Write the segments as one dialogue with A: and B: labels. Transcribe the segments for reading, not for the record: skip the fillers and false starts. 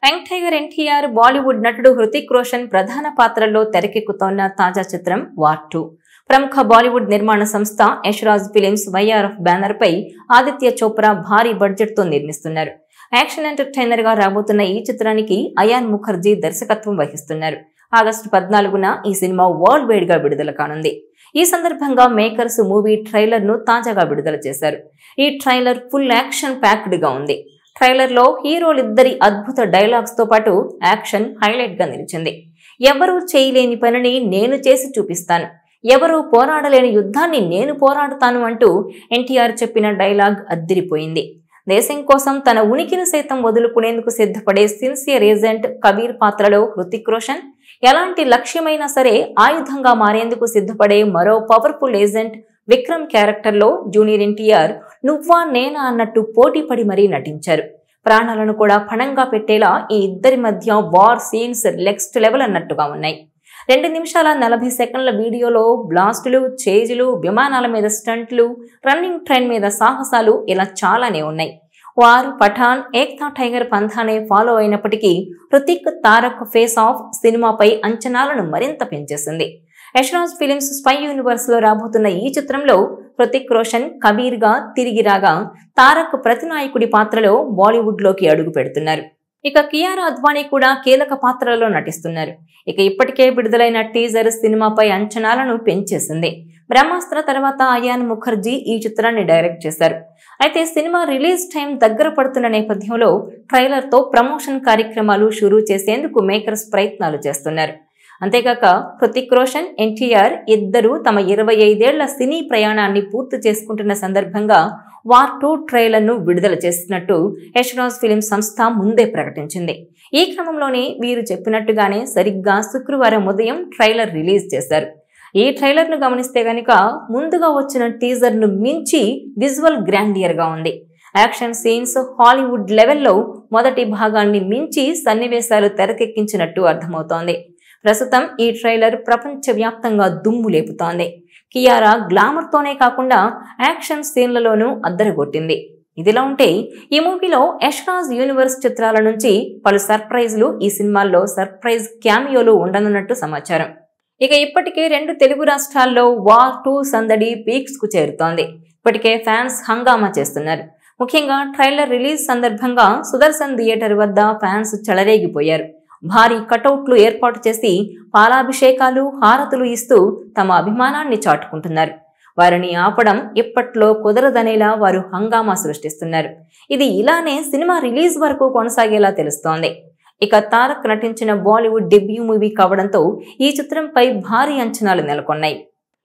A: Young tiger NTR, Bollywood నటుడు హృతిక్ రోషన్ ప్రధాన పాత్రల్లో తెరకెక్కుతోన్న తాజా చిత్రం వార్ 2. ప్రముఖ బాలీవుడ్ నిర్మాణ సంస్థ యశ్రాజ్ ఫిలిమ్స్ వైఆర్ఎఫ్ బ్యానర్ పై ఆదిత్య చోప్రా భారీ బడ్జెట్ తో నిర్మిస్తున్నారు. యాక్షన్ ఎంటర్టైనర్ గా రాబోతున్న ఈ చిత్రానికి అయాన్ ముఖర్జీ దర్శకత్వం వహిస్తున్నారు. ఆగస్టు 14న ఈ సినిమా వరల్డ్ వైడ్ గా విడుదల కానుంది. ఈ సందర్భంగా మేకర్స్ మూవీ ట్రైలర్ ను తాజాగా విడుదల చేశారు. ఈ ట్రైలర్ ఫుల్ యాక్షన్ ప్యాక్డ్ గా ఉంది. ట్రైలర్ లో హీరోలిద్దరి అద్భుత డైలాగ్స్ తో పాటు యాక్షన్ హైలైట్ గా నిలిచింది. ఎవరూ చేయలేని పనిని నేను చేసి చూపిస్తాను, ఎవరూ పోరాడలేని యుద్ధాన్ని నేను పోరాడుతాను అంటూ ఎన్టీఆర్ చెప్పిన డైలాగ్ అద్దిరిపోయింది. దేశం కోసం తన ఉనికిని సైతం వదులుకునేందుకు సిద్ధపడే సిన్సియర్ ఏజెంట్ కబీర్ పాత్రలో హృతిక్ రోషన్, ఎలాంటి లక్ష్యమైనా సరే ఆయుధంగా మారేందుకు సిద్ధపడే మరో పవర్ఫుల్ ఏజెంట్ విక్రమ్ క్యారెక్టర్ లో జూనియర్ ఎన్టీఆర్ నువ్వా నేనా అన్నట్టు పోటీపడి మరీ నటించారు. ప్రాణాలను కూడా పణంగా పెట్టేలా ఈ ఇద్దరి మధ్య వార్ సీన్స్ నెక్స్ట్ లెవెల్ అన్నట్టుగా ఉన్నాయి. 2 నిమిషాల 40 సెకండ్ల వీడియోలో బ్లాస్టులు, చేజులు, విమానాల మీద స్టంట్లు, రన్నింగ్ ట్రైన్ మీద సాహసాలు ఇలా చాలానే ఉన్నాయి. వార్, పఠాన్, ఏక్తా టైగర్ పంథానే ఫాలో అయినప్పటికీ హృతిక్, తారక్ ఫేస్ ఆఫ్ సినిమాపై అంచనాలను మరింత పెంచేసింది. యశ్రాజ్ ఫిలిమ్స్ స్పై యూనివర్స్ లో రాబోతున్న ఈ చిత్రంలో హృతిక్ రోషన్ కబీర్ గా తిరిగి రాగా, తారక్ ప్రతినాయకుడి పాత్రలో బాలీవుడ్ లోకి అడుగు పెడుతున్నారు. ఇక కియారా అద్వానీ కూడా కీలక పాత్రలో నటిస్తున్నారు. ఇక ఇప్పటికే విడుదలైన టీజర్ సినిమాపై అంచనాలను పెంచేసింది. బ్రహ్మాస్త్ర తర్వాత అయాన్ ముఖర్జీ ఈ చిత్రాన్ని డైరెక్ట్ చేశారు. అయితే సినిమా రిలీజ్ టైం దగ్గర పడుతున్న నేపథ్యంలో ట్రైలర్ తో ప్రమోషన్ కార్యక్రమాలు షురూ చేసేందుకు మేకర్స్ ప్రయత్నాలు చేస్తున్నారు. అంతేకాక హృతిక్ రోషన్, ఎన్టీఆర్ ఇద్దరు తమ 25 ఏళ్ల సినీ ప్రయాణాన్ని పూర్తి చేసుకుంటున్న సందర్భంగా వార్ 2 ట్రైలర్ ను విడుదల చేసినట్టు యశ్రాజ్ ఫిలిం సంస్థ ముందే ప్రకటించింది. ఈ క్రమంలోనే వీరు చెప్పినట్టుగానే సరిగ్గా శుక్రవారం ఉదయం ట్రైలర్ రిలీజ్ చేశారు. ఈ ట్రైలర్ ను గమనిస్తే గనుక ముందుగా వచ్చిన టీజర్ ను మించి విజువల్ గ్రాండియర్ గా ఉంది. యాక్షన్ సీన్స్ హాలీవుడ్ లెవెల్లో మొదటి భాగాన్ని మించి సన్నివేశాలు తెరకెక్కించినట్టు అర్థమవుతోంది. ప్రస్తుతం ఈ ట్రైలర్ ప్రపంచవ్యాప్తంగా దుమ్ము లేపుతోంది. కియారా గ్లామర్ తోనే కాకుండా యాక్షన్ సీన్లలోనూ అద్దరగొట్టింది. ఇదిలా ఉంటే ఈ మూవీలో యశ్రాజ్ యూనివర్స్ చిత్రాల నుంచి పలు సర్ప్రైజ్లు, ఈ సినిమాల్లో సర్ప్రైజ్ క్యామియోలు ఉండనున్నట్టు సమాచారం. ఇక ఇప్పటికే 2 తెలుగు రాష్ట్రాల్లో వార్ 2 సందడి పీక్స్ కు చేరుతోంది. ఇప్పటికే ఫ్యాన్స్ హంగామా చేస్తున్నారు. ముఖ్యంగా ట్రైలర్ రిలీజ్ సందర్భంగా సుదర్శన్ థియేటర్ వద్ద ఫ్యాన్స్ చెలరేగిపోయారు. భారీ కటౌట్లు ఏర్పాటు చేసి పాలాభిషేకాలు, హారతులు ఇస్తూ తమ అభిమానాన్ని చాటుకుంటున్నారు. వారిని ఆపడం ఇప్పట్లో కుదరదనేలా వారు హంగామా సృష్టిస్తున్నారు. ఇది ఇలానే సినిమా రిలీజ్ వరకు కొనసాగేలా తెలుస్తోంది. ఇక తారక్ నటించిన బాలీవుడ్ డెబ్యూ మూవీ కావడంతో ఈ చిత్రంపై భారీ అంచనాలు నెలకొన్నాయి.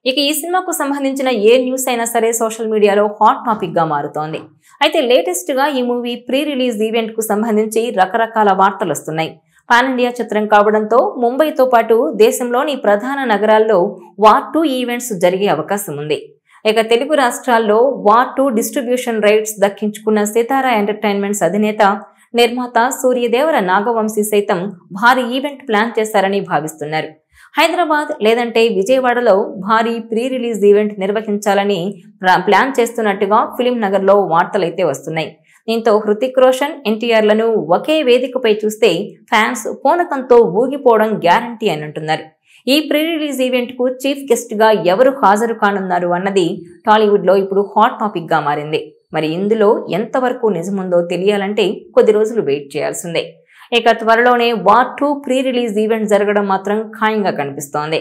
A: ఇక ఈ సినిమాకు సంబంధించిన ఏ న్యూస్ అయినా సరే సోషల్ మీడియాలో హాట్ టాపిక్ గా మారుతోంది. అయితే లేటెస్ట్ గా ఈ మూవీ ప్రీ రిలీజ్ ఈవెంట్ కు సంబంధించి రకరకాల వార్తలు వస్తున్నాయి. పాన్ ఇండియా చిత్రం కావడంతో ముంబైతో పాటు దేశంలోని ప్రధాన నగరాల్లో వార్ 2 ఈవెంట్స్ జరిగే అవకాశం ఉంది. ఇక తెలుగు రాష్ట్రాల్లో వార్ 2 డిస్ట్రిబ్యూషన్ రైట్స్ దక్కించుకున్న సితారా ఎంటర్టైన్మెంట్స్ అధినేత, నిర్మాత సూర్యదేవర నాగవంశీ సైతం భారీ ఈవెంట్ ప్లాన్ చేశారని భావిస్తున్నారు. హైదరాబాద్ లేదంటే విజయవాడలో భారీ ప్రీ రిలీజ్ ఈవెంట్ నిర్వహించాలని ప్లాన్ చేస్తున్నట్టుగా ఫిలిం నగర్ లో వార్తలైతే వస్తున్నాయి. దీంతో హృతిక్ రోషన్, ఎన్టీఆర్లను ఒకే వేదికపై చూస్తే ఫ్యాన్స్ పూనకంతో ఊగిపోవడం గ్యారంటీ అని అంటున్నారు. ఈ ప్రీ రిలీజ్ ఈవెంట్ కు చీఫ్ గెస్ట్ గా ఎవరు హాజరు కానున్నారు అన్నది టాలీవుడ్ లో ఇప్పుడు హాట్ టాపిక్ గా మారింది. మరి ఇందులో ఎంతవరకు నిజముందో తెలియాలంటే కొద్ది రోజులు వెయిట్ చేయాల్సిందే. ఇక త్వరలోనే వార్ 2 ప్రీ రిలీజ్ ఈవెంట్ జరగడం మాత్రం ఖాయంగా కనిపిస్తోంది.